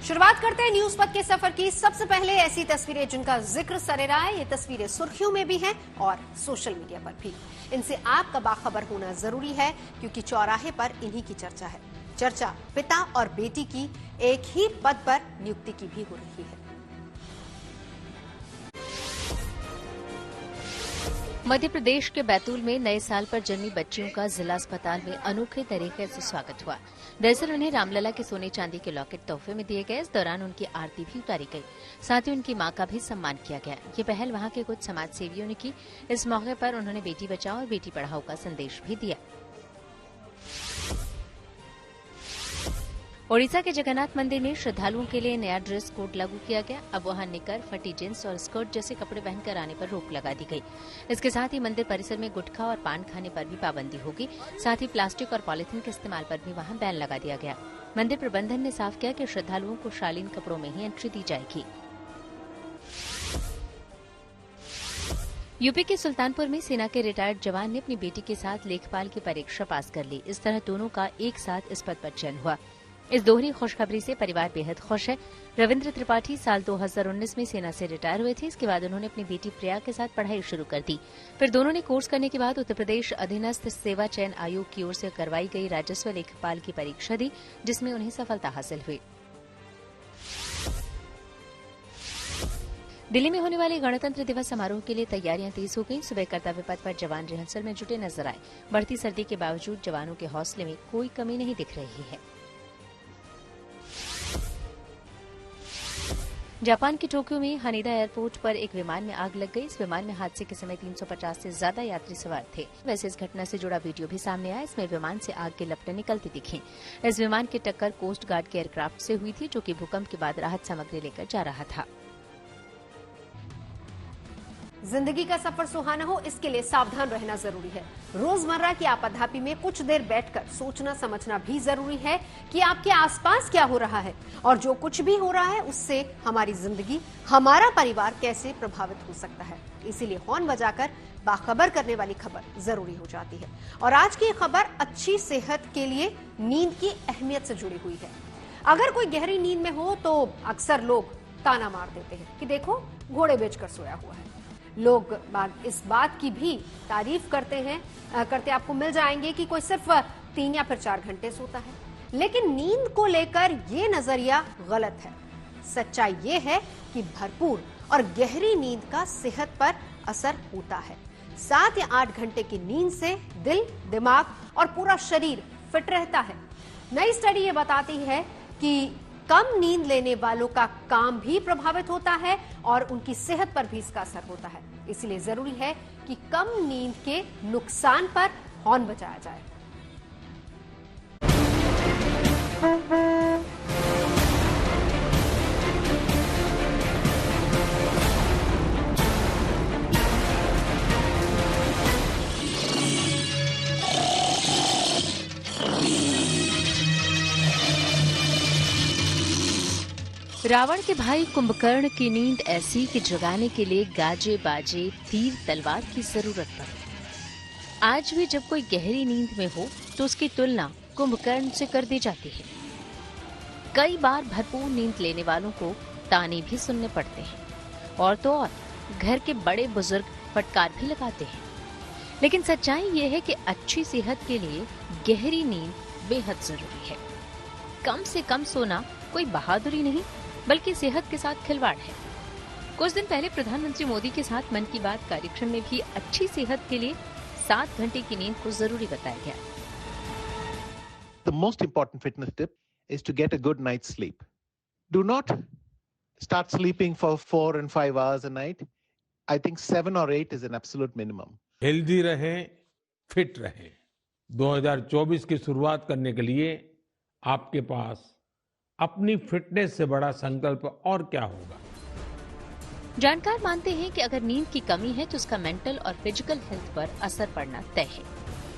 शुरुआत करते हैं न्यूज पथ के सफर की। सबसे पहले ऐसी तस्वीरें जिनका जिक्र सरेरा है। ये तस्वीरें सुर्खियों में भी हैं और सोशल मीडिया पर भी। इनसे आपका बाखबर होना जरूरी है क्योंकि चौराहे पर इन्हीं की चर्चा है। चर्चा पिता और बेटी की एक ही पद पर नियुक्ति की भी हो रही है। मध्य प्रदेश के बैतूल में नए साल पर जन्मी बच्चियों का जिला अस्पताल में अनोखे तरीके से स्वागत हुआ। दरअसल उन्हें रामलला के सोने चांदी के लॉकेट तोहफे में दिए गए। इस दौरान उनकी आरती भी उतारी गई, साथ ही उनकी मां का भी सम्मान किया गया। ये पहल वहां के कुछ समाज सेवियों ने की। इस मौके पर उन्होंने बेटी बचाओ और बेटी पढ़ाओ का संदेश भी दिया। ओडिशा के जगन्नाथ मंदिर में श्रद्धालुओं के लिए नया ड्रेस कोड लागू किया गया। अब वहां निकर, फटी जींस और स्कर्ट जैसे कपड़े पहनकर आने पर रोक लगा दी गई। इसके साथ ही मंदिर परिसर में गुटखा और पान खाने पर भी पाबंदी होगी। साथ ही प्लास्टिक और पॉलिथीन के इस्तेमाल पर भी वहां बैन लगा दिया गया। मंदिर प्रबंधन ने साफ किया कि श्रद्धालुओं को शालीन कपड़ों में ही एंट्री दी जाएगी। यूपी के सुल्तानपुर में सेना के रिटायर्ड जवान ने अपनी बेटी के साथ लेखपाल की परीक्षा पास कर ली। इस तरह दोनों का एक साथ इस पद पर चयन हुआ। इस दोहरी खुशखबरी से परिवार बेहद खुश है। रविंद्र त्रिपाठी साल 2019 में सेना से रिटायर हुए थे। इसके बाद उन्होंने अपनी बेटी प्रिया के साथ पढ़ाई शुरू कर दी। फिर दोनों ने कोर्स करने के बाद उत्तर प्रदेश अधीनस्थ सेवा चयन आयोग की ओर से करवाई गई राजस्व लेखपाल की परीक्षा दी, जिसमें उन्हें सफलता हासिल हुई। दिल्ली में होने वाले गणतंत्र दिवस समारोह के लिए तैयारियां तेज हो गई। सुबह कर्तव्य पथ पर जवान रिहर्सल में जुटे नजर आए। बढ़ती सर्दी के बावजूद जवानों के हौसले में कोई कमी नहीं दिख रही है। जापान के टोक्यो में हानेडा एयरपोर्ट पर एक विमान में आग लग गई। इस विमान में हादसे के समय 350 से ज्यादा यात्री सवार थे। वैसे इस घटना से जुड़ा वीडियो भी सामने आया। इसमें विमान से आग की लपटें निकलती दिखीं। इस विमान की टक्कर कोस्ट गार्ड के एयरक्राफ्ट से हुई थी, जो कि भूकंप के बाद राहत सामग्री लेकर जा रहा था। जिंदगी का सफर सुहाना हो, इसके लिए सावधान रहना जरूरी है। रोजमर्रा की आपाधापी में कुछ देर बैठकर सोचना समझना भी जरूरी है कि आपके आसपास क्या हो रहा है और जो कुछ भी हो रहा है उससे हमारी जिंदगी, हमारा परिवार कैसे प्रभावित हो सकता है। इसीलिए हॉर्न बजाकर बाखबर करने वाली खबर जरूरी हो जाती है। और आज की खबर अच्छी सेहत के लिए नींद की अहमियत से जुड़ी हुई है। अगर कोई गहरी नींद में हो तो अक्सर लोग ताना मार देते हैं कि देखो घोड़े बेचकर सोया हुआ है। लोग इस बात की भी तारीफ करते आपको मिल जाएंगे कि कोई सिर्फ 3 या फिर 4 घंटे सोता है। लेकिन नींद को लेकर ये नजरिया गलत है। सच्चाई ये है कि भरपूर और गहरी नींद का सेहत पर असर होता है। 7 या 8 घंटे की नींद से दिल, दिमाग और पूरा शरीर फिट रहता है। नई स्टडी ये बताती है कि कम नींद लेने वालों का काम भी प्रभावित होता है और उनकी सेहत पर भी इसका असर होता है। इसलिए जरूरी है कि कम नींद के नुकसान पर हॉर्न बजाया जाए। रावण के भाई कुंभकर्ण की नींद ऐसी कि जगाने के लिए गाजे बाजे, तीर तलवार की जरूरत पड़े। आज भी जब कोई गहरी नींद में हो तो उसकी तुलना कुंभकर्ण से कर दी जाती है। कई बार भरपूर नींद लेने वालों को ताने भी सुनने पड़ते हैं और तो और घर के बड़े बुजुर्ग फटकार भी लगाते हैं। लेकिन सच्चाई ये है कि अच्छी सेहत के लिए गहरी नींद बेहद जरूरी है। कम से कम सोना कोई बहादुरी नहीं बल्कि सेहत के साथ खिलवाड़ है। कुछ दिन पहले प्रधानमंत्री मोदी के साथ मन की बात कार्यक्रम में भी अच्छी सेहत के लिए 7 घंटे की नींद को जरूरी बताया गया। The most important fitness tip is to get a good night's sleep. Do not start sleeping for 4 and 5 hours a night. I think 7 or 8 is an absolute minimum. Healthy रहे, फिट रहे। 2024 की शुरुआत करने के लिए आपके पास अपनी फिटनेस से बड़ा संकल्प और क्या होगा। जानकार मानते हैं कि अगर नींद की कमी है तो उसका मेंटल और फिजिकल हेल्थ पर असर पड़ना तय है।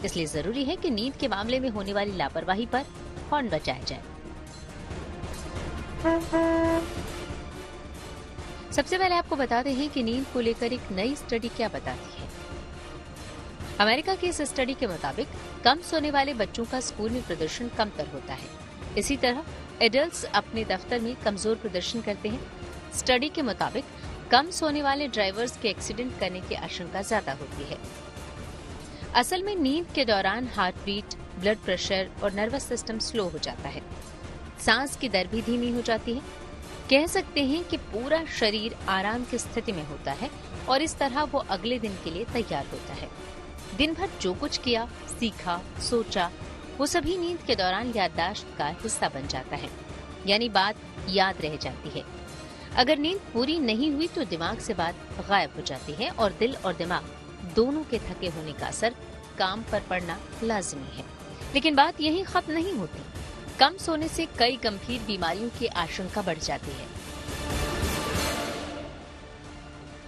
इसलिए जरूरी है कि नींद के मामले में होने वाली लापरवाही पर हॉर्न बजाया जाए। सबसे पहले आपको बताते हैं कि नींद को लेकर एक नई स्टडी क्या बताती है। अमेरिका की इस स्टडी के मुताबिक कम सोने वाले बच्चों का स्कूल में प्रदर्शन कमतर होता है। इसी तरह एडल्ट्स अपने दफ्तर में कमजोर प्रदर्शन करते हैं। स्टडी के मुताबिक कम सोने वाले ड्राइवर्स के एक्सीडेंट करने की आशंका ज्यादा होती है। असल में नींद के दौरान हार्ट बीट, ब्लड प्रेशर और नर्वस सिस्टम स्लो हो जाता है। सांस की दर भी धीमी हो जाती है। कह सकते हैं कि पूरा शरीर आराम की स्थिति में होता है और इस तरह वो अगले दिन के लिए तैयार होता है। दिन भर जो कुछ किया, सीखा, सोचा, वो सभी नींद के दौरान याददाश्त का हिस्सा बन जाता है, यानी बात याद रह जाती है। अगर नींद पूरी नहीं हुई तो दिमाग से बात गायब हो जाती है और दिल और दिमाग दोनों के थके होने का असर काम पर पड़ना लाजमी है। लेकिन बात यही खत्म नहीं होती। कम सोने से कई गंभीर बीमारियों की आशंका बढ़ जाती है।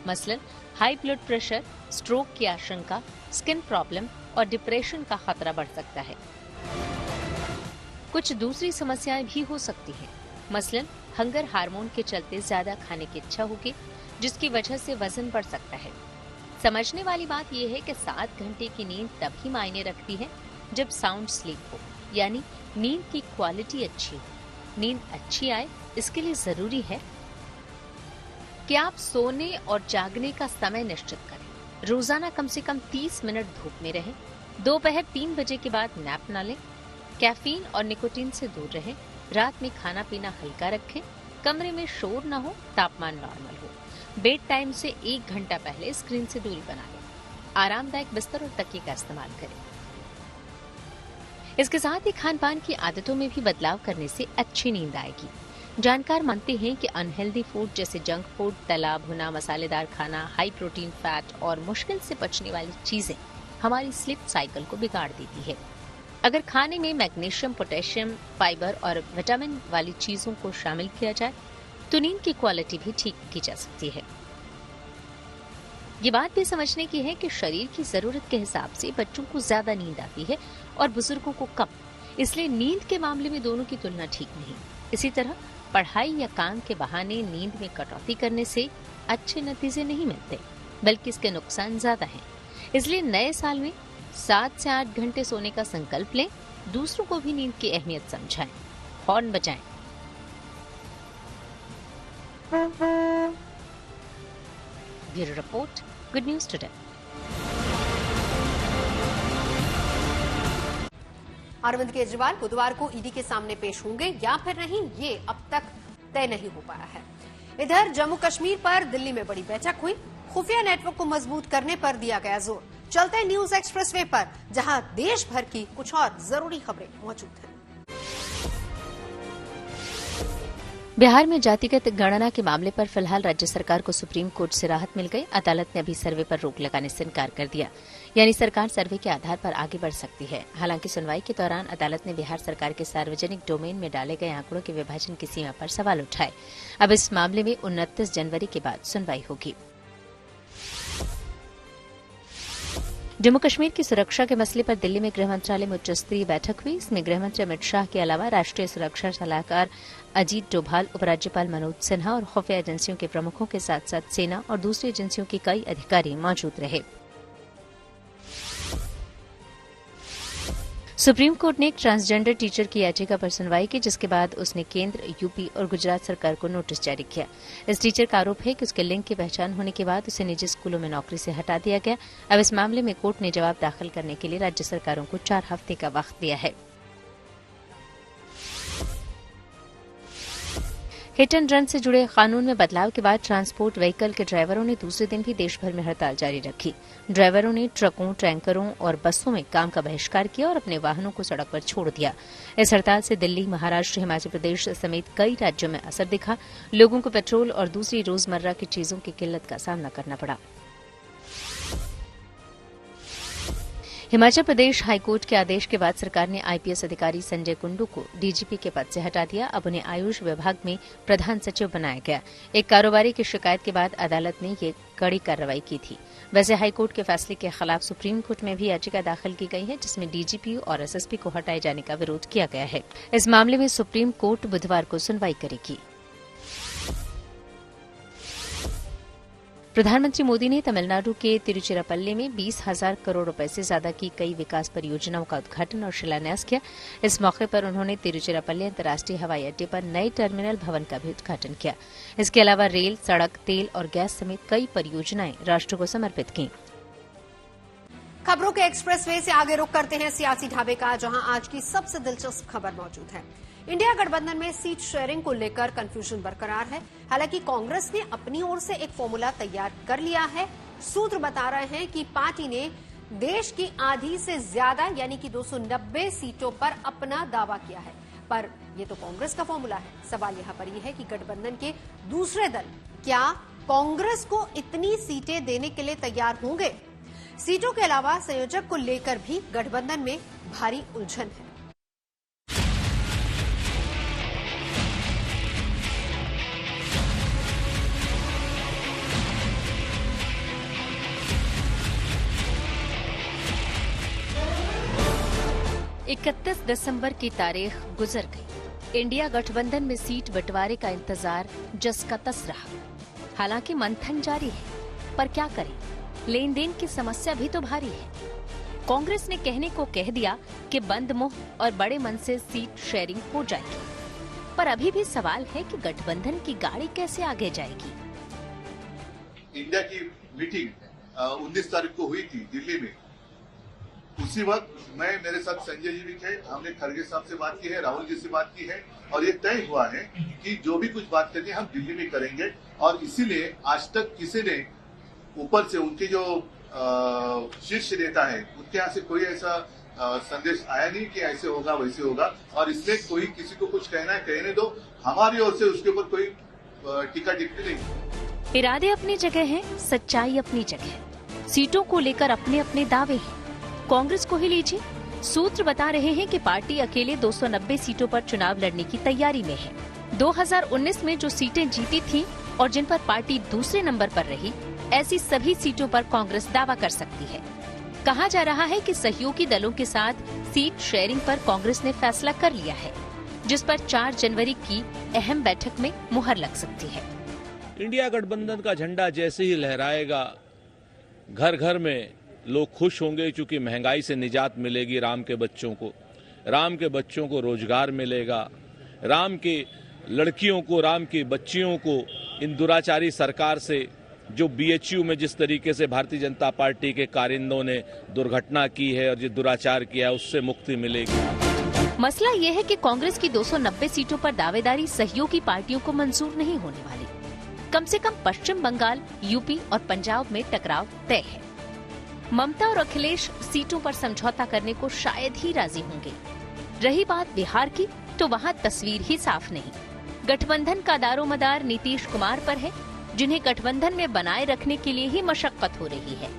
मसलन हाई ब्लड प्रेशर, स्ट्रोक की आशंका, स्किन प्रॉब्लम और डिप्रेशन का खतरा बढ़ सकता है। कुछ दूसरी समस्याएं भी हो सकती हैं। मसलन हंगर हार्मोन के चलते ज्यादा खाने की इच्छा होगी, जिसकी वजह से वजन बढ़ सकता है। समझने वाली बात यह है कि 7 घंटे की नींद तभी मायने रखती है जब साउंड स्लीप हो, यानी नींद की क्वालिटी अच्छी हो। नींद अच्छी आए इसके लिए जरूरी है कि आप सोने और जागने का समय निश्चित करें। रोजाना कम से कम 30 मिनट धूप में रहें। दोपहर 3 बजे के बाद नैप न लें। कैफीन और निकोटीन से दूर रहें। रात में खाना पीना हल्का रखें। कमरे में शोर न हो, तापमान नॉर्मल हो। बेड टाइम से 1 घंटा पहले स्क्रीन से दूरी बना लें। आरामदायक बिस्तर और तकिए का इस्तेमाल करें। इसके साथ ही खान पान की आदतों में भी बदलाव करने से अच्छी नींद आएगी। जानकार मानते हैं कि अनहेल्दी फूड जैसे जंक फूड, तला भुना मसालेदार खाना, हाई प्रोटीन फैट और मुश्किल से पचने वाली चीजें हमारी स्लीप साइकिल को बिगाड़ देती है। अगर खाने में मैग्नीशियम, पोटेशियम, फाइबर और विटामिन वाली चीजों को शामिल किया जाए तो नींद की क्वालिटी भी ठीक की जा सकती है। ये बात भी समझने की है कि शरीर की जरूरत के हिसाब से बच्चों को ज्यादा नींद आती है और बुजुर्गों को कम, इसलिए नींद के मामले में दोनों की तुलना ठीक नहीं। इसी तरह पढ़ाई या काम के बहाने नींद में कटौती करने से अच्छे नतीजे नहीं मिलते, बल्कि इसके नुकसान ज्यादा हैं। इसलिए नए साल में 7 से 8 घंटे सोने का संकल्प लें। दूसरों को भी नींद की अहमियत समझाएं। हॉर्न बजाएं। Bureau report, good news today. Arvind Kejriwal बुधवार को ईडी के सामने पेश होंगे या फिर नहीं, ये अब तक तय नहीं हो पाया है। इधर जम्मू कश्मीर पर दिल्ली में बड़ी बैठक हुई। खुफिया नेटवर्क को मजबूत करने पर दिया गया जोर। चलते न्यूज एक्सप्रेसवे पर, जहां देश भर की कुछ और जरूरी खबरें मौजूद हैं। बिहार में जातिगत गणना के मामले पर फिलहाल राज्य सरकार को सुप्रीम कोर्ट से राहत मिल गई। अदालत ने अभी सर्वे पर रोक लगाने से इनकार कर दिया, यानी सरकार सर्वे के आधार पर आगे बढ़ सकती है। हालांकि सुनवाई के दौरान अदालत ने बिहार सरकार के सार्वजनिक डोमेन में डाले गए आंकड़ों के विभाजन की सीमा पर सवाल उठाए। अब इस मामले में 29 जनवरी के बाद सुनवाई होगी। जम्मू कश्मीर की सुरक्षा के मसले पर दिल्ली में गृह मंत्रालय में उच्च स्तरीय बैठक हुई। इसमें गृह मंत्री अमित शाह के अलावा राष्ट्रीय सुरक्षा सलाहकार अजीत डोभाल, उपराज्यपाल मनोज सिन्हा और खुफिया एजेंसियों के प्रमुखों के साथ साथ सेना और दूसरी एजेंसियों के कई अधिकारी मौजूद रहे। सुप्रीम कोर्ट ने एक ट्रांसजेंडर टीचर की याचिका पर सुनवाई की, जिसके बाद उसने केंद्र, यूपी और गुजरात सरकार को नोटिस जारी किया। इस टीचर का आरोप है कि उसके लिंग की पहचान होने के बाद उसे निजी स्कूलों में नौकरी से हटा दिया गया। अब इस मामले में कोर्ट ने जवाब दाखिल करने के लिए राज्य सरकारों को 4 हफ्ते का वक्त दिया है। हिट एंड रन से जुड़े कानून में बदलाव के बाद ट्रांसपोर्ट व्हीकल के ड्राइवरों ने दूसरे दिन भी देश भर में हड़ताल जारी रखी। ड्राइवरों ने ट्रकों, टैंकरों और बसों में काम का बहिष्कार किया और अपने वाहनों को सड़क पर छोड़ दिया। इस हड़ताल से दिल्ली, महाराष्ट्र, हिमाचल प्रदेश समेत कई राज्यों में असर दिखा। लोगों को पेट्रोल और दूसरी रोजमर्रा की चीजों की किल्लत का सामना करना पड़ा। हिमाचल प्रदेश हाईकोर्ट के आदेश के बाद सरकार ने आईपीएस अधिकारी संजय कुंडू को डीजीपी के पद से हटा दिया। अब उन्हें आयुष विभाग में प्रधान सचिव बनाया गया। एक कारोबारी की शिकायत के बाद अदालत ने ये कड़ी कार्रवाई की थी। वैसे हाईकोर्ट के फैसले के खिलाफ सुप्रीम कोर्ट में भी याचिका दाखिल की गई है, जिसमें डीजीपी और एसएसपी को हटाए जाने का विरोध किया गया है। इस मामले में सुप्रीम कोर्ट बुधवार को सुनवाई करेगी। प्रधानमंत्री मोदी ने तमिलनाडु के तिरुचिरापल्ली में 20,000 करोड़ रुपए से ज्यादा की कई विकास परियोजनाओं का उद्घाटन और शिलान्यास किया। इस मौके पर उन्होंने तिरुचिरापल्ली अंतर्राष्ट्रीय हवाई अड्डे पर नए टर्मिनल भवन का भी उद्घाटन किया। इसके अलावा रेल, सड़क, तेल और गैस समेत कई परियोजनाएं राष्ट्र को समर्पित की। खबरों के एक्सप्रेसवे से आगे रुख करते हैं सियासी ढाबे का, जहां आज की सबसे दिलचस्प खबर मौजूद है। इंडिया गठबंधन में सीट शेयरिंग को लेकर कंफ्यूजन बरकरार है। हालांकि कांग्रेस ने अपनी ओर से एक फॉर्मूला तैयार कर लिया है। सूत्र बता रहे हैं कि पार्टी ने देश की आधी से ज्यादा यानी कि 290 सीटों पर अपना दावा किया है, पर यह तो कांग्रेस का फॉर्मूला है। सवाल यहां पर यह है कि गठबंधन के दूसरे दल क्या कांग्रेस को इतनी सीटें देने के लिए तैयार होंगे? सीटों के अलावा संयोजक को लेकर भी गठबंधन में भारी उलझन है। इकतीस दिसंबर की तारीख गुजर गई। इंडिया गठबंधन में सीट बंटवारे का इंतजार जस का तस रहा। हालांकि मंथन जारी है, पर क्या करें, लेन देन की समस्या भी तो भारी है। कांग्रेस ने कहने को कह दिया कि बंद मुंह और बड़े मन से सीट शेयरिंग हो जाएगी, पर अभी भी सवाल है कि गठबंधन की गाड़ी कैसे आगे जाएगी। इंडिया की मीटिंग 19 तारीख को हुई थी दिल्ली में। उसी वक्त मेरे साथ संजय जी भी थे, हमने खड़गे साहब से बात की है, राहुल जी से बात की है, और ये तय हुआ है कि जो भी कुछ बात करनी है हम दिल्ली में करेंगे। और इसीलिए आज तक किसी ने ऊपर से उनके जो शीर्ष नेता है उनके यहाँ से कोई ऐसा संदेश आया नहीं कि ऐसे होगा वैसे होगा। और इसमें कोई किसी को कुछ कहना है कहने दो, हमारी ओर से उसके ऊपर कोई टीका टिप्पणी नहीं। इरादे अपनी जगह हैं, सच्चाई अपनी जगह। सीटों को लेकर अपने अपने दावे हैं। कांग्रेस को ही लीजिए, सूत्र बता रहे हैं कि पार्टी अकेले 290 सीटों पर चुनाव लड़ने की तैयारी में है। 2019 में जो सीटें जीती थीं और जिन पर पार्टी दूसरे नंबर पर रही, ऐसी सभी सीटों पर कांग्रेस दावा कर सकती है। कहा जा रहा है कि सहयोगी दलों के साथ सीट शेयरिंग पर कांग्रेस ने फैसला कर लिया है, जिस पर 4 जनवरी की अहम बैठक में मुहर लग सकती है। इंडिया गठबंधन का झंडा जैसे ही लहराएगा, घर घर में लोग खुश होंगे, क्योंकि महंगाई से निजात मिलेगी राम के बच्चों को रोजगार मिलेगा, राम की लड़कियों को, राम की बच्चियों को इन दुराचारी सरकार से, जो बीएचयू में जिस तरीके से भारतीय जनता पार्टी के कारिंदों ने दुर्घटना की है और जो दुराचार किया है, उससे मुक्ति मिलेगी। मसला ये है कि कांग्रेस की 290 सीटों पर दावेदारी सहयोगी पार्टियों को मंजूर नहीं होने वाली। कम से कम पश्चिम बंगाल, यूपी और पंजाब में टकराव तय है। ममता और अखिलेश सीटों पर समझौता करने को शायद ही राजी होंगे। रही बात बिहार की, तो वहाँ तस्वीर ही साफ नहीं। गठबंधन का दारोमदार नीतीश कुमार पर है, जिन्हें गठबंधन में बनाए रखने के लिए ही मशक्कत हो रही है।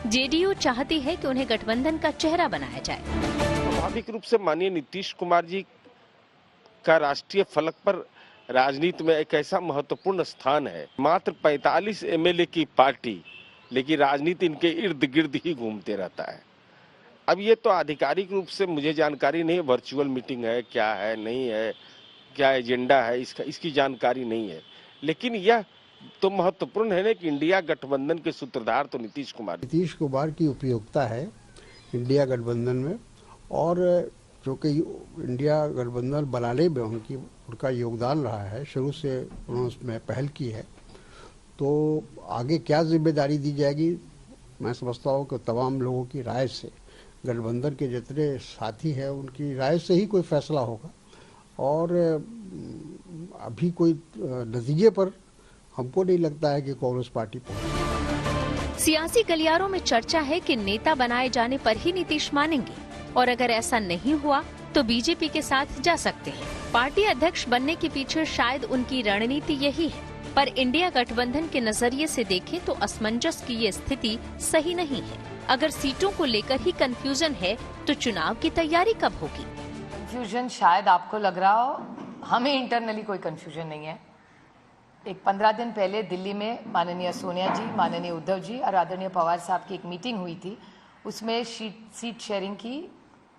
जेडीयू चाहती है कि उन्हें गठबंधन का चेहरा बनाया जाए। स्वाभाविक रूप से माननीय नीतीश कुमार जी का राष्ट्रीय फलक पर राजनीति में एक ऐसा महत्वपूर्ण स्थान है। मात्र 45 एमएलए की पार्टी, लेकिन राजनीति इनके इर्द गिर्द ही घूमते रहता है। अब ये तो आधिकारिक रूप से मुझे जानकारी नहीं है, वर्चुअल मीटिंग है, क्या है, नहीं है, क्या एजेंडा है, इसकी जानकारी नहीं है। लेकिन यह तो महत्वपूर्ण है ना कि इंडिया गठबंधन के सूत्रधार तो नीतीश कुमार की उपयोगिता है इंडिया गठबंधन में, और जो कि इंडिया गठबंधन बनाने में उनका योगदान रहा है, शुरू से उन्होंने उसमें पहल की है। तो आगे क्या जिम्मेदारी दी जाएगी, मैं समझता हूँ कि तमाम लोगों की राय से, गठबंधन के जितने साथी हैं उनकी राय से ही कोई फैसला होगा। और अभी कोई नतीजे पर हमको नहीं लगता है कि कांग्रेस पार्टी पहुंचे। सियासी गलियारों में चर्चा है कि नेता बनाए जाने पर ही नीतीश मानेंगे, और अगर ऐसा नहीं हुआ तो बीजेपी के साथ जा सकते हैं। पार्टी अध्यक्ष बनने के पीछे शायद उनकी रणनीति यही है, पर इंडिया गठबंधन के नजरिए से देखें तो असमंजस की ये स्थिति सही नहीं है। अगर सीटों को लेकर ही कंफ्यूजन है तो चुनाव की तैयारी कब होगी? कंफ्यूजन शायद आपको लग रहा हो, हमें इंटरनली कोई कंफ्यूजन नहीं है। एक 15 दिन पहले दिल्ली में माननीय सोनिया जी, माननीय उद्धव जी और आदरणीय पवार साहब की एक मीटिंग हुई थी। उसमें सीट शेयरिंग की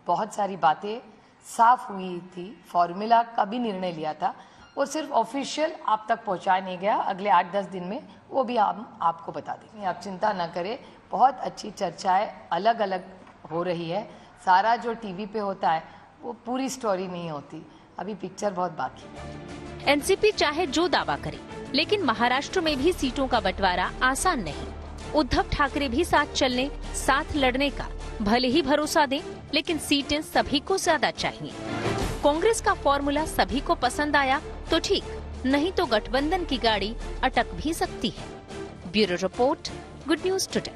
बहुत सारी बातें साफ हुई थी, फॉर्मूला का भी निर्णय लिया था। वो सिर्फ ऑफिशियल आप तक पहुंचाया नहीं गया, अगले 8-10 दिन में वो भी हम आपको बता देंगे। आप चिंता न करें, बहुत अच्छी चर्चाएं अलग अलग हो रही है। सारा जो टीवी पे होता है वो पूरी स्टोरी नहीं होती, अभी पिक्चर बहुत बाकी है। एनसीपी चाहे जो दावा करे, लेकिन महाराष्ट्र में भी सीटों का बंटवारा आसान नहीं। उद्धव ठाकरे भी साथ चलने, साथ लड़ने का भले ही भरोसा दें, लेकिन सीटें सभी को ज्यादा चाहिए। कांग्रेस का फॉर्मूला सभी को पसंद आया तो ठीक, नहीं तो गठबंधन की गाड़ी अटक भी सकती है। Bureau report, good news today.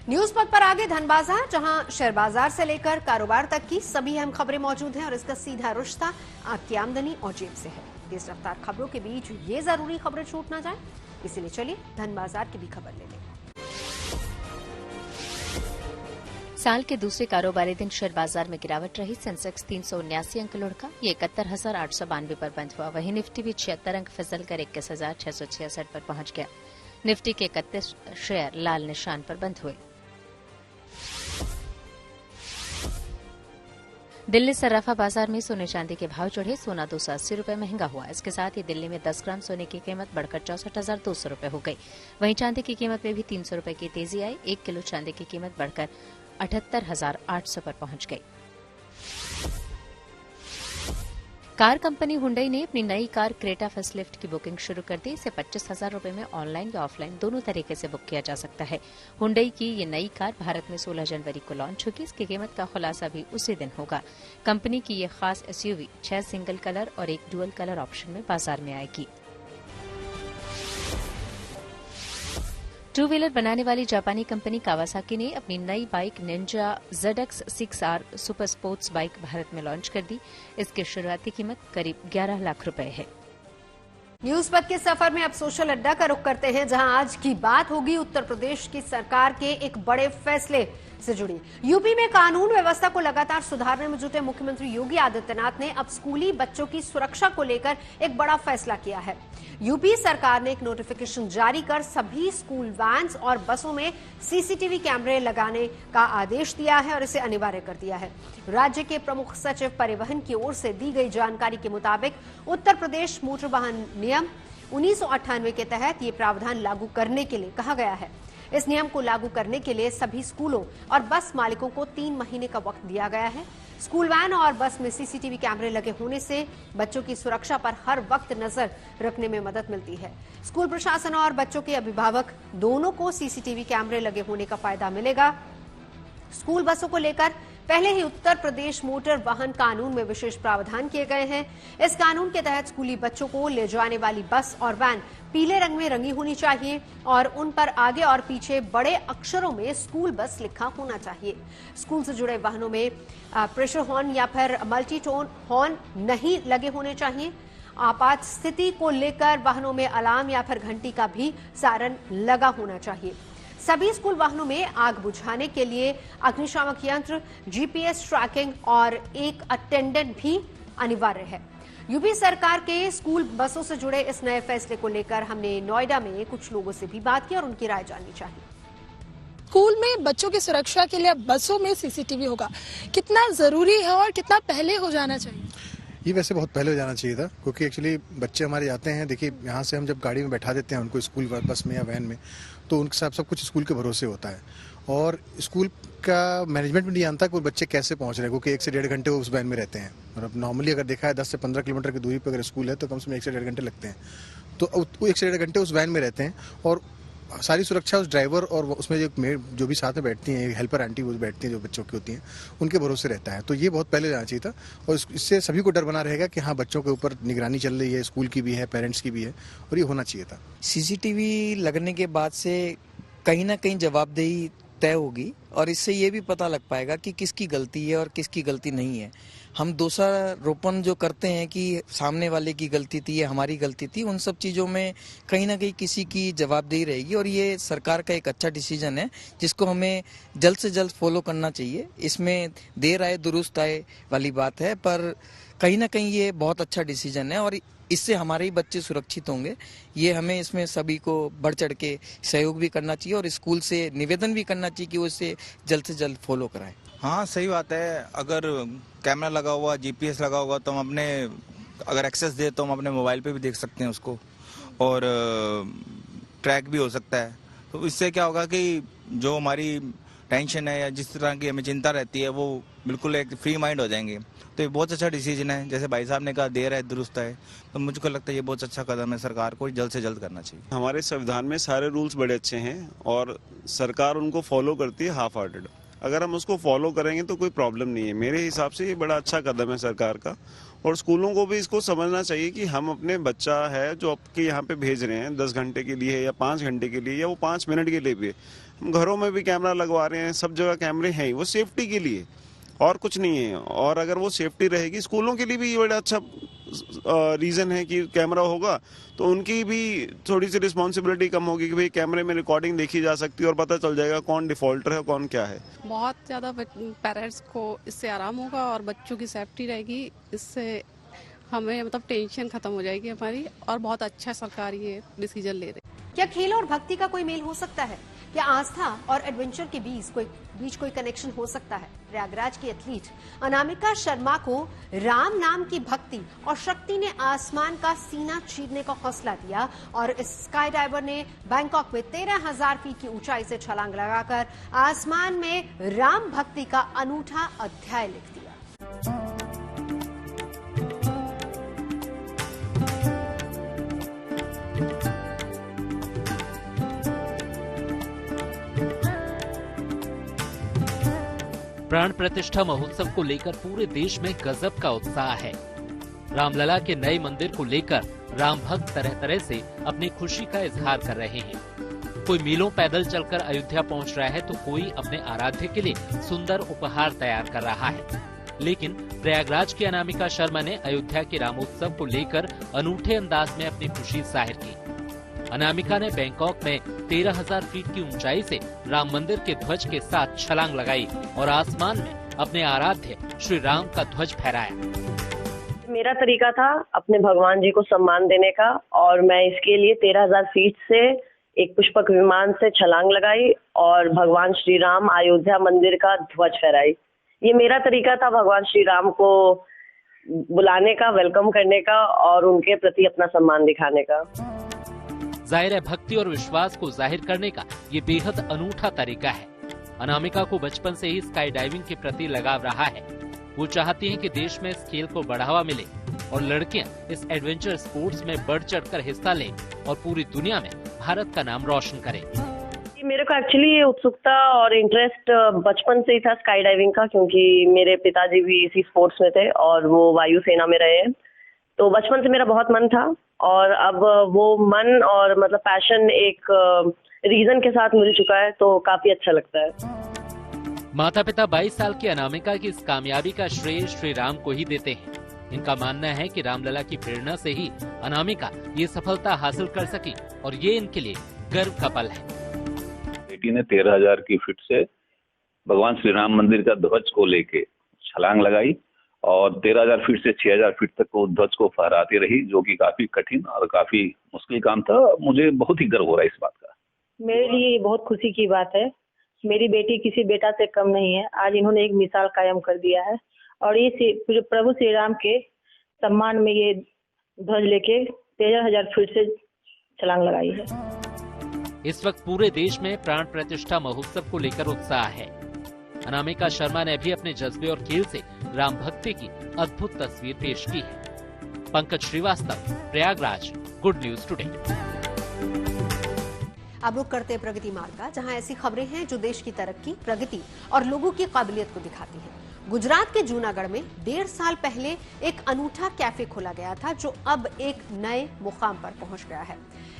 News पथ पर आगे धन बाजार, जहां शेयर बाजार से लेकर कारोबार तक की सभी अहम खबरें मौजूद हैं और इसका सीधा रिश्ता आपकी आमदनी और जेब से है। तेज रफ्तार खबरों के बीच ये जरूरी खबरें छूट ना जाए, इसीलिए चलिए धन बाजार की भी खबर ले लें। साल के दूसरे कारोबारी दिन शेयर बाजार में गिरावट रही। सेंसेक्स 379 अंक लुढ़का, ये 71,892 पर बंद हुआ। वहीं निफ्टी भी 76 अंक फिसल कर 21,666 पर पहुंच गया। निफ्टी के 31 शेयर लाल निशान पर बंद हुए। दिल्ली सर्राफा बाजार में सोने चांदी के भाव चढ़े। सोना 280 रुपए महंगा हुआ। इसके साथ ही दिल्ली में 10 ग्राम सोने की कीमत बढ़कर 64,200 रुपए हो गई। वहीं चांदी की कीमत में भी 300 रुपए की तेजी आई। 1 किलो चांदी की कीमत बढ़कर 78,800 पर पहुंच गई। कार कंपनी हुंडई ने अपनी नई कार क्रेटा फेसलिफ्ट की बुकिंग शुरू कर दी। इसे 25,000 रुपए में ऑनलाइन या ऑफलाइन दोनों तरीके से बुक किया जा सकता है। हुंडई की ये नई कार भारत में 16 जनवरी को लॉन्च होगी। इसकी कीमत का खुलासा भी उसी दिन होगा। कंपनी की ये खास एसयूवी 6 सिंगल कलर और 1 डुअल कलर ऑप्शन में बाजार में आएगी। टू व्हीलर बनाने वाली जापानी कंपनी कावासाकी ने अपनी नई bike Ninja ZX 6R super sports bike Bharat में लॉन्च कर दी। इसकी शुरुआती कीमत करीब 11 लाख रुपए है। न्यूज पथ के सफर में अब सोशल अड्डा का रुख करते हैं, जहां आज की बात होगी उत्तर प्रदेश की सरकार के एक बड़े फैसले से जुड़ी। यूपी में कानून व्यवस्था को लगातार सुधारने में जुटे मुख्यमंत्री योगी आदित्यनाथ ने अब स्कूली बच्चों की सुरक्षा को लेकर एक बड़ा फैसला किया है। यूपी सरकार ने एक नोटिफिकेशन जारी कर सभी स्कूल वैन्स और बसों में सीसीटीवी कैमरे लगाने का आदेश दिया है और इसे अनिवार्य कर दिया है। राज्य के प्रमुख सचिव परिवहन की ओर से दी गई जानकारी के मुताबिक उत्तर प्रदेश मोटर वाहन नियम 1998 के तहत ये प्रावधान लागू करने के लिए कहा गया है। इस नियम को लागू करने के लिए सभी स्कूलों और बस मालिकों को 3 महीने का वक्त दिया गया है। स्कूल वैन और बस में सीसीटीवी कैमरे लगे होने से बच्चों की सुरक्षा पर हर वक्त नजर रखने में मदद मिलती है। स्कूल प्रशासन और बच्चों के अभिभावक दोनों को सीसीटीवी कैमरे लगे होने का फायदा मिलेगा। स्कूल बसों को लेकर पहले ही उत्तर प्रदेश मोटर वाहन कानून में विशेष प्रावधान किए गए हैं। इस कानून के तहत स्कूली बच्चों को ले जाने वाली बस और वैन पीले रंग में रंगी होनी चाहिए और उन पर आगे और पीछे बड़े अक्षरों में स्कूल बस लिखा होना चाहिए। स्कूल से जुड़े वाहनों में प्रेशर हॉर्न या फिर मल्टी टोन हॉर्न नहीं लगे होने चाहिए। आपात स्थिति को लेकर वाहनों में अलार्म या फिर घंटी का भी सायरन लगा होना चाहिए। सभी स्कूल वाहनों में आग बुझाने के लिए अग्निशामक यंत्र, जीपीएस ट्रैकिंग और एक अटेंडेंट भी अनिवार्य है। यूपी सरकार के स्कूल बसों से जुड़े इस नए फैसले को लेकर हमने नोएडा में कुछ लोगों से भी बात की और उनकी राय जाननी चाहिए। स्कूल में बच्चों की सुरक्षा के लिए बसों में सीसीटीवी होगा, कितना जरूरी है और कितना पहले हो जाना चाहिए? ये वैसे बहुत पहले हो जाना चाहिए था, क्योंकि एक्चुअली बच्चे हमारे जाते हैं, देखिए यहाँ से हम जब गाड़ी में बैठा देते हैं उनको स्कूल बस में या वैन में, तो उनके साथ सब कुछ स्कूल के भरोसे होता है और स्कूल का मैनेजमेंट भी नहीं जानता कि वो बच्चे कैसे पहुँच रहे हैं, क्योंकि 1 से 1.5 घंटे वो उस वैन में रहते हैं। और अब नॉर्मली अगर देखा है 10 से 15 किलोमीटर की दूरी पर अगर स्कूल है तो कम से कम 1 से 1.5 घंटे लगते हैं। तो वो 1 से 1.5 घंटे उस वैन में रहते हैं और सारी सुरक्षा उस ड्राइवर और उसमें जो भी साथ में बैठती हैं, हेल्पर आंटी वो बैठती हैं जो बच्चों की होती हैं, उनके भरोसे रहता है। तो ये बहुत पहले जाना चाहिए था और इससे सभी को डर बना रहेगा कि हाँ बच्चों के ऊपर निगरानी चल रही है, स्कूल की भी है, पेरेंट्स की भी है और ये होना चाहिए था। सीसीटीवी लगने के बाद से कहीं ना कहीं जवाबदेही तय होगी और इससे ये भी पता लग पाएगा कि किसकी गलती है और किसकी गलती नहीं है। हम दोषारोपण जो करते हैं कि सामने वाले की गलती थी या हमारी गलती थी, उन सब चीज़ों में कहीं ना कहीं किसी की जवाबदेही रहेगी और ये सरकार का एक अच्छा डिसीजन है जिसको हमें जल्द से जल्द फॉलो करना चाहिए। इसमें देर आए दुरुस्त आए वाली बात है, पर कहीं ना कहीं ये बहुत अच्छा डिसीजन है और इससे हमारे ही बच्चे सुरक्षित होंगे। ये हमें इसमें सभी को बढ़ चढ़ के सहयोग भी करना चाहिए और स्कूल से निवेदन भी करना चाहिए कि वो इसे जल्द से जल्द फॉलो कराएं। हाँ सही बात है। अगर कैमरा लगा हुआ, जीपीएस लगा होगा तो हम अपने अगर एक्सेस दे तो हम अपने मोबाइल पे भी देख सकते हैं उसको, और ट्रैक भी हो सकता है। तो इससे क्या होगा कि जो हमारी टेंशन है या जिस तरह की हमें चिंता रहती है वो बिल्कुल एक फ्री माइंड हो जाएंगे। तो ये बहुत अच्छा डिसीजन है, जैसे भाई साहब ने कहा देर है दुरुस्त है, तो मुझको लगता है ये बहुत अच्छा कदम है, सरकार को जल्द से जल्द करना चाहिए। हमारे संविधान में सारे रूल्स बड़े अच्छे हैं और सरकार उनको फॉलो करती है हाफ हार्टेड। अगर हम उसको फॉलो करेंगे तो कोई प्रॉब्लम नहीं है। मेरे हिसाब से ये बड़ा अच्छा कदम है सरकार का, और स्कूलों को भी इसको समझना चाहिए कि हम अपने बच्चा है जो आपके यहाँ पे भेज रहे हैं 10 घंटे के लिए या 5 घंटे के लिए या वो 5 मिनट के लिए भी, हम घरों में भी कैमरा लगवा रहे हैं, सब जगह कैमरे हैं, वो सेफ्टी के लिए और कुछ नहीं है। और अगर वो सेफ्टी रहेगी, स्कूलों के लिए भी ये बड़ा अच्छा रीज़न है कि कैमरा होगा तो उनकी भी थोड़ी सी रिस्पॉन्सिबिलिटी कम होगी कि भाई कैमरे में रिकॉर्डिंग देखी जा सकती है और पता चल जाएगा कौन डिफॉल्टर है कौन क्या है। बहुत ज़्यादा पेरेंट्स को इससे आराम होगा और बच्चों की सेफ्टी रहेगी, इससे हमें मतलब टेंशन खत्म हो जाएगी हमारी, और बहुत अच्छा सरकार ये डिसीजन ले रही है। क्या खेल और भक्ति का कोई मेल हो सकता है? क्या आस्था और एडवेंचर के बीच कोई कनेक्शन हो सकता है? प्रयागराज की एथलीट अनामिका शर्मा को राम नाम की भक्ति और शक्ति ने आसमान का सीना चीरने का हौसला दिया, और इस स्काई डाइवर ने बैंकॉक में 13,000 फीट की ऊंचाई से छलांग लगाकर आसमान में राम भक्ति का अनूठा अध्याय लिख दिया। प्राण प्रतिष्ठा महोत्सव को लेकर पूरे देश में गजब का उत्साह है। रामलला के नए मंदिर को लेकर राम भक्त तरह तरह से अपनी खुशी का इजहार कर रहे हैं। कोई मीलों पैदल चलकर अयोध्या पहुंच रहा है तो कोई अपने आराध्य के लिए सुंदर उपहार तैयार कर रहा है। लेकिन प्रयागराज की अनामिका शर्मा ने अयोध्या के रामोत्सव को लेकर अनूठे अंदाज में अपनी खुशी जाहिर की। अनामिका ने बैंकॉक में 13,000 फीट की ऊंचाई से राम मंदिर के ध्वज के साथ छलांग लगाई और आसमान में अपने आराध्य श्री राम का ध्वज फहराया। मेरा तरीका था अपने भगवान जी को सम्मान देने का, और मैं इसके लिए 13,000 फीट से एक पुष्पक विमान से छलांग लगाई और भगवान श्री राम अयोध्या मंदिर का ध्वज फहराई। ये मेरा तरीका था भगवान श्री राम को बुलाने का, वेलकम करने का और उनके प्रति अपना सम्मान दिखाने का। जाहिर है भक्ति और विश्वास को जाहिर करने का ये बेहद अनूठा तरीका है। अनामिका को बचपन से ही स्काई डाइविंग के प्रति लगाव रहा है। वो चाहती हैं कि देश में इस खेल को बढ़ावा मिले और लड़कियां इस एडवेंचर स्पोर्ट्स में बढ़ चढ़कर हिस्सा लें और पूरी दुनिया में भारत का नाम रोशन करें। मेरे को एक्चुअली ये उत्सुकता और इंटरेस्ट बचपन से ही था स्काई डाइविंग का, क्योंकि मेरे पिताजी भी इसी स्पोर्ट्स में थे और वो वायुसेना में रहे हैं। तो बचपन से मेरा बहुत मन था, और अब वो मन और मतलब पैशन एक रीजन के साथ मिल चुका है, तो काफी अच्छा लगता है। माता पिता 22 साल की अनामिका की इस कामयाबी का श्रेय श्री राम को ही देते हैं। इनका मानना है कि रामलला की प्रेरणा से ही अनामिका ये सफलता हासिल कर सकी, और ये इनके लिए गर्व का पल है। बेटी ने 13,000 की फीट से भगवान श्री राम मंदिर का ध्वज को लेके छलांग लगाई और 13,000 फीट से 6,000 फीट तक वो ध्वज को फहराती रही, जो कि काफी कठिन और काफी मुश्किल काम था। मुझे बहुत ही गर्व हो रहा है इस बात का। मेरे लिए बहुत खुशी की बात है। मेरी बेटी किसी बेटा से कम नहीं है। आज इन्होंने एक मिसाल कायम कर दिया है, और ये प्रभु श्री राम के सम्मान में ये ध्वज लेके 13,000 फीट से छलांग लगाई है। इस वक्त पूरे देश में प्राण प्रतिष्ठा महोत्सव को लेकर उत्साह है। अनामिका शर्मा ने भी अपने जज्बे और खेल से राम भक्ति की अद्भुत तस्वीर पेश की है। Pankaj Srivastava, Prayagraj, good news today. अब रुक करते प्रगति मार्ग का, जहां ऐसी खबरें हैं जो देश की तरक्की, प्रगति और लोगों की काबिलियत को दिखाती हैं। गुजरात के जूनागढ़ में 1.5 साल पहले एक अनूठा कैफे खोला गया था, जो अब एक नए मुकाम पर पहुंच गया है।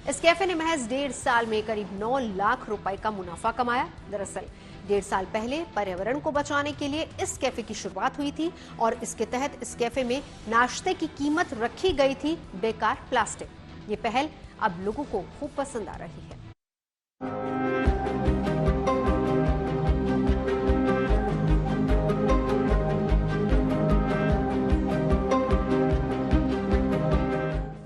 इस कैफे ने महज 1.5 साल में करीब 9 लाख रुपए का मुनाफा कमाया। दरअसल 1.5 साल पहले पर्यावरण को बचाने के लिए इस कैफे की शुरुआत हुई थी, और इसके तहत इस कैफे में नाश्ते की कीमत रखी गई थी बेकार प्लास्टिक। ये पहल अब लोगों को खूब पसंद आ रही है।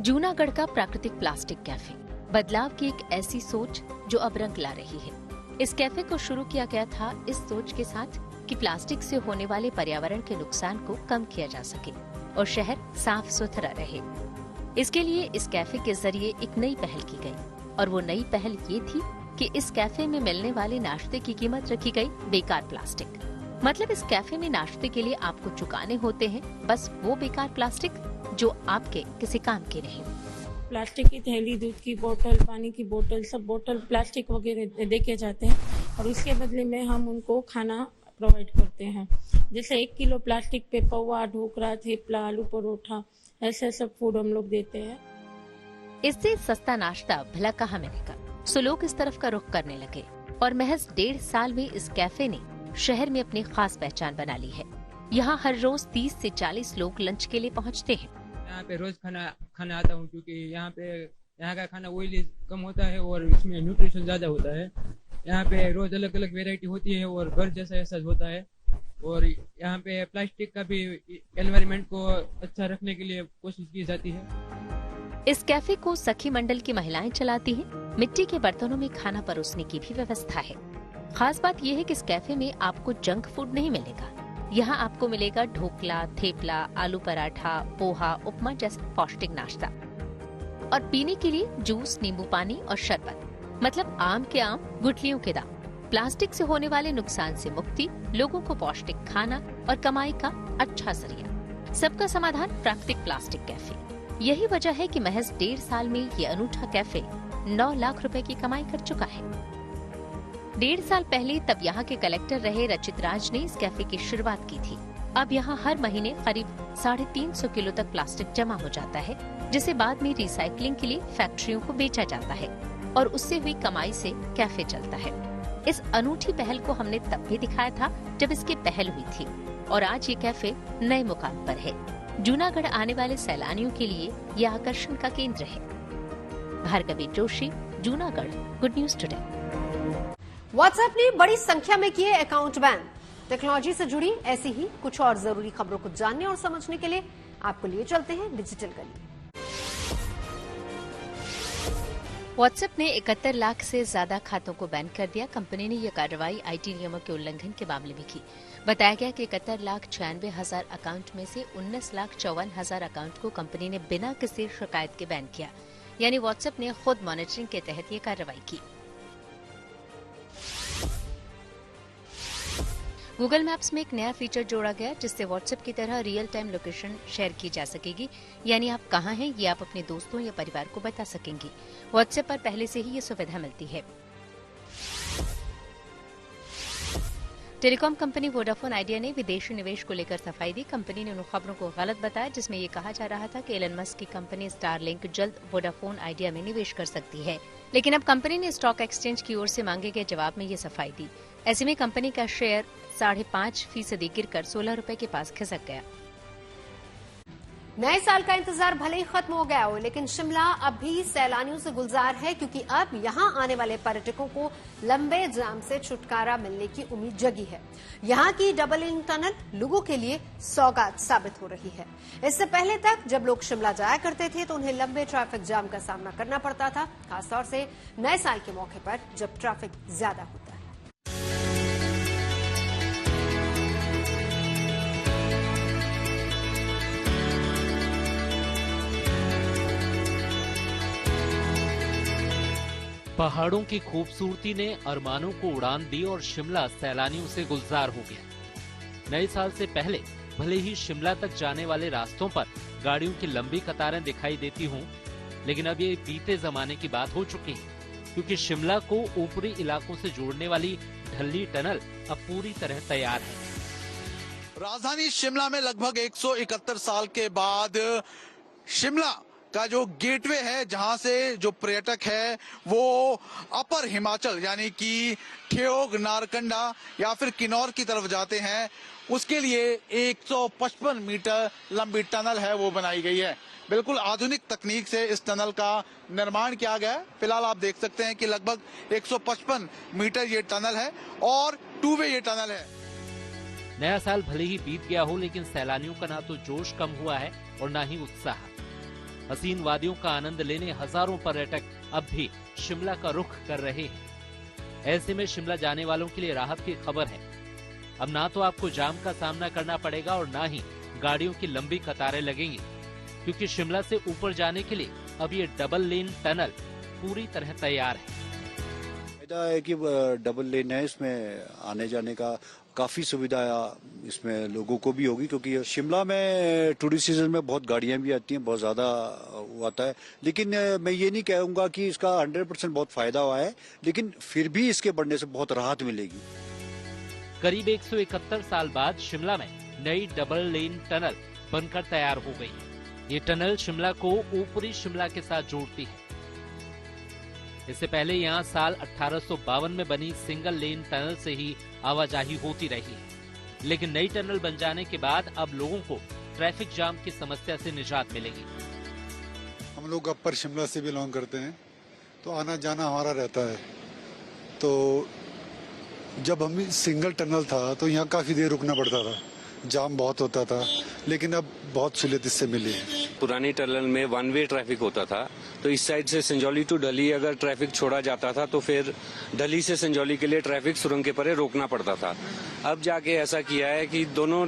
जूनागढ़ का प्राकृतिक प्लास्टिक कैफे बदलाव की एक ऐसी सोच जो अब रंग ला रही है। इस कैफे को शुरू किया गया था इस सोच के साथ कि प्लास्टिक से होने वाले पर्यावरण के नुकसान को कम किया जा सके और शहर साफ सुथरा रहे। इसके लिए इस कैफे के जरिए एक नई पहल की गई और वो नई पहल ये थी कि इस कैफे में मिलने वाले नाश्ते की कीमत रखी गई बेकार प्लास्टिक। मतलब इस कैफे में नाश्ते के लिए आपको चुकाने होते हैं बस वो बेकार प्लास्टिक जो आपके किसी काम के नहीं। प्लास्टिक की थैली, दूध की बोतल, पानी की बोतल, सब बोतल प्लास्टिक वगैरह देके जाते हैं और उसके बदले में हम उनको खाना प्रोवाइड करते हैं। जैसे 1 किलो प्लास्टिक पे पौवा, ढोकरा, थेपला, आलू परोठा, ऐसे सब फूड हम लोग देते हैं। इससे सस्ता नाश्ता भला कहाँ मिलेगा, सो लोग इस तरफ का रुख करने लगे और महज 1.5 साल में इस कैफे ने शहर में अपनी खास पहचान बना ली है। यहाँ हर रोज 30 से 40 लोग लंच के लिए पहुँचते हैं। यहाँ पे रोज खाना आता हूँ क्योंकि यहाँ का खाना ऑयली कम होता है और इसमें न्यूट्रिशन ज्यादा होता है। यहाँ पे रोज अलग अलग वैरायटी होती है और घर जैसा एहसास होता है। और यहाँ पे प्लास्टिक का भी एनवायरनमेंट को अच्छा रखने के लिए कोशिश की जाती है। इस कैफे को सखी मंडल की महिलाएं चलाती हैं। मिट्टी के बर्तनों में खाना परोसने की भी व्यवस्था है। खास बात यह है कि इस कैफे में आपको जंक फूड नहीं मिलेगा। यहाँ आपको मिलेगा ढोकला, थेपला, आलू पराठा, पोहा, उपमा जैसा पौष्टिक नाश्ता और पीने के लिए जूस, नींबू पानी और शरबत। मतलब आम के आम, गुठलियों के दाम। प्लास्टिक से होने वाले नुकसान से मुक्ति, लोगों को पौष्टिक खाना और कमाई का अच्छा जरिया। सबका समाधान प्राकृतिक प्लास्टिक कैफे। यही वजह है कि महज 1.5 साल में ये अनूठा कैफे 9 लाख रुपए की कमाई कर चुका है। 1.5 साल पहले तब यहाँ के कलेक्टर रहे रचित राज ने इस कैफे की शुरुआत की थी। अब यहाँ हर महीने करीब 350 किलो तक प्लास्टिक जमा हो जाता है, जिसे बाद में रिसाइकलिंग के लिए फैक्ट्रियों को बेचा जाता है और उससे हुई कमाई से कैफे चलता है। इस अनूठी पहल को हमने तब भी दिखाया था जब इसकी पहल हुई थी और आज ये कैफे नए मुकाम पर है। जूनागढ़ आने वाले सैलानियों के लिए ये आकर्षण का केंद्र है। Bhargavi Joshi, Junagadh, good news today. WhatsApp ने बड़ी संख्या में किए अकाउंट बैन। टेक्नोलॉजी से जुड़ी ऐसी ही कुछ और जरूरी खबरों को जानने और समझने के लिए आपको लिए चलते हैं डिजिटल गली। व्हाट्सएप ने 71 लाख से ज्यादा खातों को बैन कर दिया। कंपनी ने यह कार्रवाई आईटी नियमों के उल्लंघन के मामले में की। बताया गया कि 71,96,000 अकाउंट में से 19,54,000 अकाउंट को कंपनी ने बिना किसी शिकायत के बैन किया। यानी व्हाट्सएप ने खुद मॉनिटरिंग के तहत ये कार्रवाई की। गूगल मैप्स में एक नया फीचर जोड़ा गया जिससे व्हाट्सएप की तरह रियल टाइम लोकेशन शेयर की जा सकेगी। यानी आप कहां हैं ये आप अपने दोस्तों या परिवार को बता सकेंगी। व्हाट्सएप पर पहले से ही ये सुविधा मिलती है। टेलीकॉम कंपनी वोडाफोन आइडिया ने विदेशी निवेश को लेकर सफाई दी। कंपनी ने उन खबरों को गलत बताया जिसमें ये कहा जा रहा था कि एलन मस्क की कंपनी स्टारलिंक जल्द वोडाफोन आइडिया में निवेश कर सकती है। लेकिन अब कंपनी ने स्टॉक एक्सचेंज की ओर से मांगे गए जवाब में ये सफाई दी। ऐसे में कंपनी का शेयर 5.5% गिरकर 16 रुपए के पास खिसक गया। नए साल का इंतजार भले ही खत्म हो गया हो, लेकिन शिमला अब भी सैलानियों से गुलजार है क्योंकि अब यहां आने वाले पर्यटकों को लंबे जाम से छुटकारा मिलने की उम्मीद जगी है। यहां की डबल लिंक टनल लोगों के लिए सौगात साबित हो रही है। इससे पहले तक जब लोग शिमला जाया करते थे तो उन्हें लंबे ट्रैफिक जाम का सामना करना पड़ता था, खासतौर से नए साल के मौके पर जब ट्रैफिक ज्यादा होता है। पहाड़ों की खूबसूरती ने अरमानों को उड़ान दी और शिमला सैलानियों से गुलजार हो गया। नए साल से पहले भले ही शिमला तक जाने वाले रास्तों पर गाड़ियों की लंबी कतारें दिखाई देती हों, लेकिन अब ये बीते जमाने की बात हो चुकी है क्योंकि शिमला को ऊपरी इलाकों से जोड़ने वाली ढल्ली टनल अब पूरी तरह तैयार है। राजधानी शिमला में लगभग 171 साल के बाद शिमला का जो गेटवे है, जहां से जो पर्यटक है वो अपर हिमाचल यानी कि ठियोग, नारकंडा या फिर किन्नौर की तरफ जाते हैं, उसके लिए 155 मीटर लंबी टनल है वो बनाई गई है। बिल्कुल आधुनिक तकनीक से इस टनल का निर्माण किया गया है। फिलहाल आप देख सकते हैं कि लगभग 155 मीटर ये टनल है और 2 वे ये टनल है। नया साल भले ही बीत गया हो, लेकिन सैलानियों का ना तो जोश कम हुआ है और ना ही उत्साह। हसीन वादियों का आनंद लेने हजारों पर्यटक अब भी शिमला का रुख कर रहे हैं। ऐसे में शिमला जाने वालों के लिए राहत की खबर है। अब ना तो आपको जाम का सामना करना पड़ेगा और ना ही गाड़ियों की लंबी कतारें लगेंगी, क्योंकि शिमला से ऊपर जाने के लिए अब ये डबल लेन टनल पूरी तरह तैयार है। फायदा है कि डबल लेन है, इसमें आने जाने का काफी सुविधा इसमें लोगों को भी होगी, क्योंकि शिमला में टूरिस्ट सीजन में बहुत गाड़ियां भी आती हैं, बहुत ज्यादा आता है। लेकिन मैं ये नहीं कहूंगा कि इसका 100% बहुत फायदा हुआ है, लेकिन फिर भी इसके बढ़ने से बहुत राहत मिलेगी। करीब 171 साल बाद शिमला में नई डबल लेन टनल बनकर तैयार हो गई है। ये टनल शिमला को ऊपरी शिमला के साथ जोड़ती है। इससे पहले यहाँ साल 1852 में बनी सिंगल लेन टनल से ही आवाजाही होती रही है, लेकिन नई टनल बन जाने के बाद अब लोगों को ट्रैफिक जाम की समस्या से निजात मिलेगी। हम लोग अपर शिमला से बिलोंग करते हैं, तो आना जाना हमारा रहता है। तो जब हम सिंगल टनल था तो यहाँ काफी देर रुकना पड़ता था, जाम बहुत होता था, लेकिन अब बहुत सहूलियत इससे मिली है। पुरानी टनल में वन वे ट्रैफिक होता था, तो इस साइड से संजौली टू ढली अगर ट्रैफिक छोड़ा जाता था तो फिर ढली से संजौली के लिए ट्रैफिक सुरंग के परे रोकना पड़ता था। अब जाके ऐसा किया है कि दोनों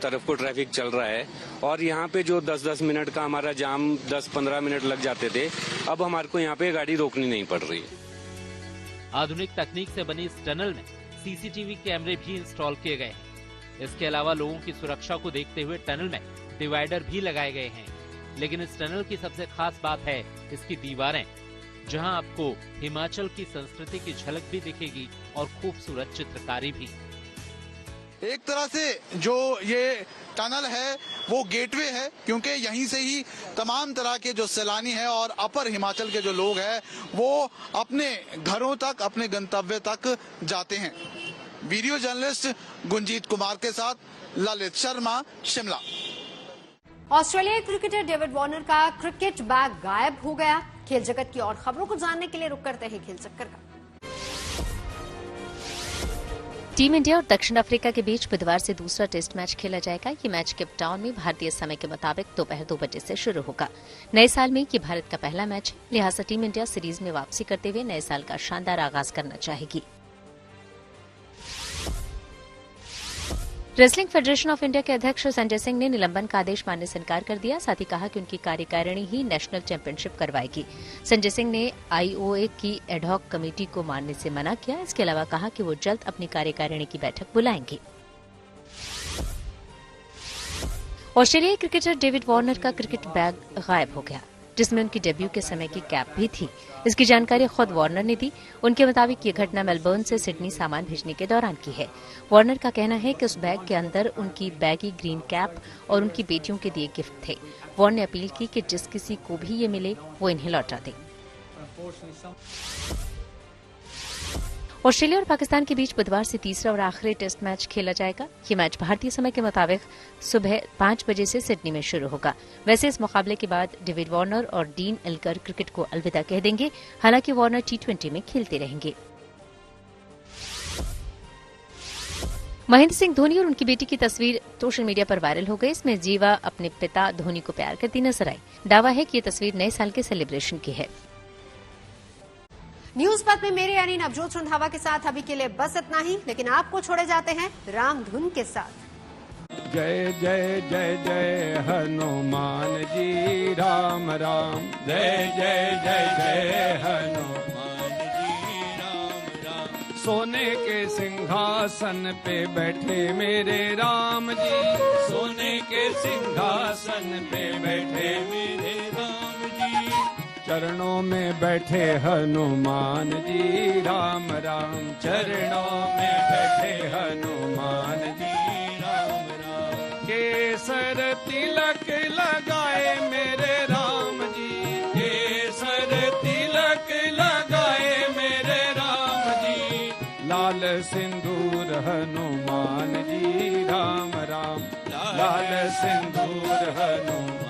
तरफ को ट्रैफिक चल रहा है, और यहाँ पे जो 10-10 मिनट का हमारा जाम 10-15 मिनट लग जाते थे, अब हमारे को यहाँ पे गाड़ी रोकनी नहीं पड़ रही है। आधुनिक तकनीक से बनी इस टनल में सीसीटीवी कैमरे भी इंस्टॉल किए गए हैं। इसके अलावा लोगों की सुरक्षा को देखते हुए टनल में डिवाइडर भी लगाए गए हैं। लेकिन इस टनल की सबसे खास बात है इसकी दीवारें, जहां आपको हिमाचल की संस्कृति की झलक भी दिखेगी और खूबसूरत चित्रकारी भी। एक तरह से जो ये टनल है वो गेटवे है, क्योंकि यहीं से ही तमाम तरह के जो सैलानी हैं और अपर हिमाचल के जो लोग हैं वो अपने घरों तक, अपने गंतव्य तक जाते हैं। वीडियो जर्नलिस्ट गुंजीत कुमार के साथ ललित शर्मा, शिमला। ऑस्ट्रेलियाई क्रिकेटर डेविड वार्नर का क्रिकेट बैग गायब हो गया। खेल जगत की और खबरों को जानने के लिए रुक करते हैं खेल चक्कर का। टीम इंडिया और दक्षिण अफ्रीका के बीच बुधवार से दूसरा टेस्ट मैच खेला जाएगा। ये मैच केप टाउन में भारतीय समय के मुताबिक दोपहर 2 बजे से शुरू होगा। नए साल में ये भारत का पहला मैच है, लिहाजा टीम इंडिया सीरीज में वापसी करते हुए नए साल का शानदार आगाज करना चाहेगी। रेसलिंग फेडरेशन ऑफ इंडिया के अध्यक्ष संजय सिंह ने निलंबन का आदेश मानने से इनकार कर दिया। साथ ही कहा कि उनकी कार्यकारिणी ही नेशनल चैंपियनशिप करवाएगी। संजय सिंह ने आईओए की एडहॉक कमेटी को मानने से मना किया। इसके अलावा कहा कि वो जल्द अपनी कार्यकारिणी की बैठक बुलाएंगे। ऑस्ट्रेलियाई क्रिकेटर डेविड वार्नर का क्रिकेट बैग गायब हो गया, जिसमें उनकी डेब्यू के समय की कैप भी थी। इसकी जानकारी खुद वार्नर ने दी। उनके मुताबिक ये घटना मेलबर्न से सिडनी सामान भेजने के दौरान की है। वार्नर का कहना है कि उस बैग के अंदर उनकी बैगी ग्रीन कैप और उनकी बेटियों के दिए गिफ्ट थे। वार्नर ने अपील की कि जिस किसी को भी ये मिले वो इन्हें लौटा दे। ऑस्ट्रेलिया और पाकिस्तान के बीच बुधवार से तीसरा और आखिरी टेस्ट मैच खेला जाएगा। ये मैच भारतीय समय के मुताबिक सुबह 5 बजे से सिडनी में शुरू होगा। वैसे इस मुकाबले के बाद डेविड वार्नर और डीन एल्गर क्रिकेट को अलविदा कह देंगे। हालांकि वार्नर T20 में खेलते रहेंगे। महेंद्र सिंह धोनी और उनकी बेटी की तस्वीर सोशल मीडिया पर वायरल हो गई। इसमें जीवा अपने पिता धोनी को प्यार करती नजर आई। दावा है कि ये तस्वीर नए साल के सेलिब्रेशन की है। न्यूज बात में मेरे यानी नवजोत रंधावा के साथ अभी के लिए बस इतना ही, लेकिन आपको छोड़े जाते हैं राम धुन के साथ। जय जय जय जय हनुमान जी राम राम, जय जय जय जय हनुमान जी राम राम। सोने के सिंहासन पे बैठे मेरे राम जी, सोने के सिंहासन पे बैठे मेरे राम जी। चरणों में बैठे हनुमान जी राम राम, चरणों में बैठे हनुमान जी राम राम। केसर तिलक लगाए मेरे राम जी, केसर तिलक लगाए मेरे राम जी। लाल सिंदूर हनुमान जी राम राम, लाल सिंदूर हनुमान।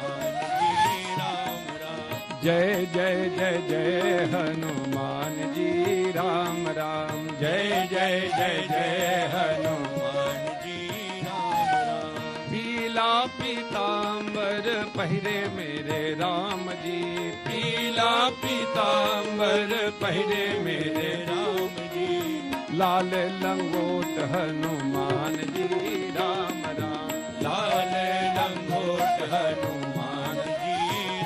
जय जय जय जय हनुमान जी राम राम, जय जय जय जय हनुमान जी राम राम। पीला पीतांबर पहिरे मेरे राम जी, पीला पीतांबर पहिरे मेरे राम जी। लाल लंगोट हनुमान जी राम राम, लाल लंगोट हनुमान जी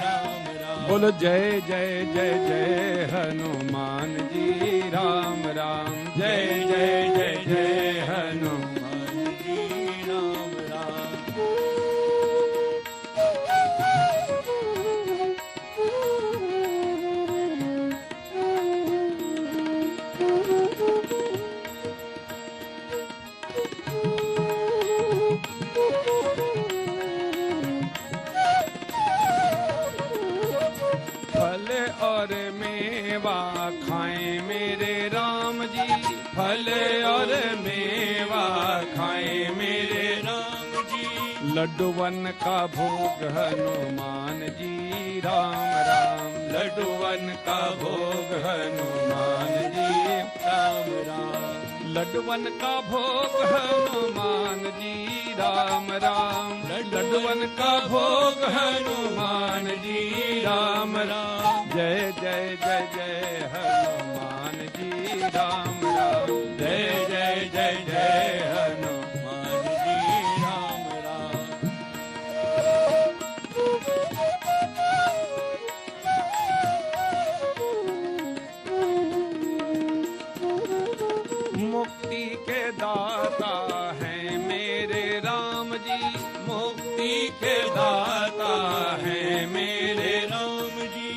राम राम। बोलो जय जय जय जय हनुमान जी राम राम, जय जय जय जय हनुमान जी राम राम। फल और मेवा खाएं मेरे राम जी, फल और मेवा खाएं मेरे राम जी। लड्डूवन का भोग हनुमान जी राम राम, लड्डूवन का भोग हनुमान जी राम राम। लड्डूवन का भोग हनुमान जी राम राम, लड्डूवन का भोग हनुमान जी राम राम। जय जय जय जय हनुमान जी राम राम, जय जय जय जय हनुमान जी राम राम। मुक्ति के दाता हैं मेरे राम जी, मुक्ति के दाता हैं मेरे राम जी।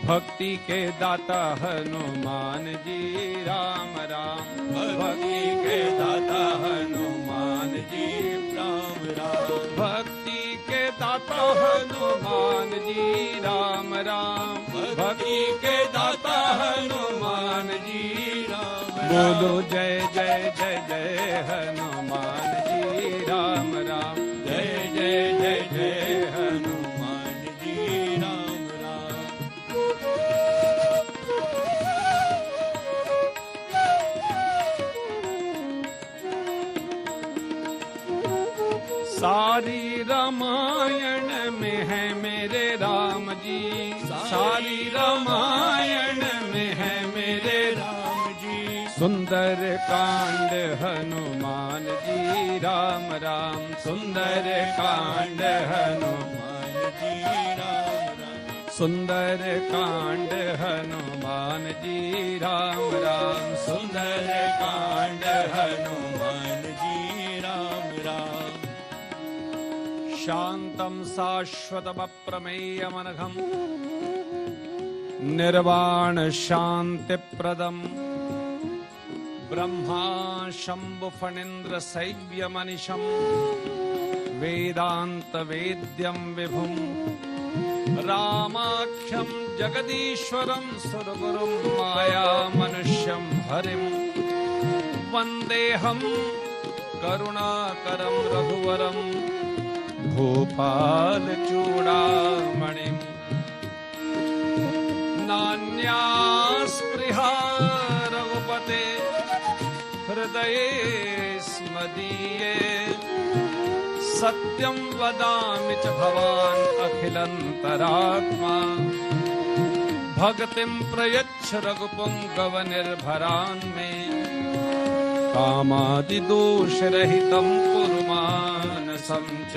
भक्ति के दाता हनुमान जी राम राम, भक्ति के दाता हनुमान जी राम राम। भक्ति के दाता हनुमान जी राम राम, भक्ति के दाता हनुमान जी राम राम। बोलो जय जय जय जय हनुमान जी राम राम, जय जय जय जय हनुमान जी राम राम। सारी रामायण में है मेरे राम जी, सारी रामायण में है मेरे राम जी। सुंदर कांड हनुमान जी राम राम, सुंदर कांड हनुमान जी राम राम। सुंदर कांड हनुमान जी राम राम, सुंदर कांड हनुमान जी राम राम। शांतं शाश्वतमप्रमेयमनघम् निर्वाण शांतिप्रदम् ब्रह्मा शंभु फणीन्द्र सैव्यमनिशम् वेदांत वेद्यं विभुम् रामाख्यं जगदीश्वरं सुरगुरुं माया मनुष्यं हरिं वन्देऽहं करुणाकरं रघुवरं भूपाल चूड़ामणिम्। नान्या स्पृहा रघुपते हृदये स्मदीये, सत्यं वदामि च भवान् अखिलन्तरात्मा। भक्तिं प्रयच्छ रघुपुङ्गवनिर्भरान् मे, कामादिदोषरहितं कुरु मानसं च।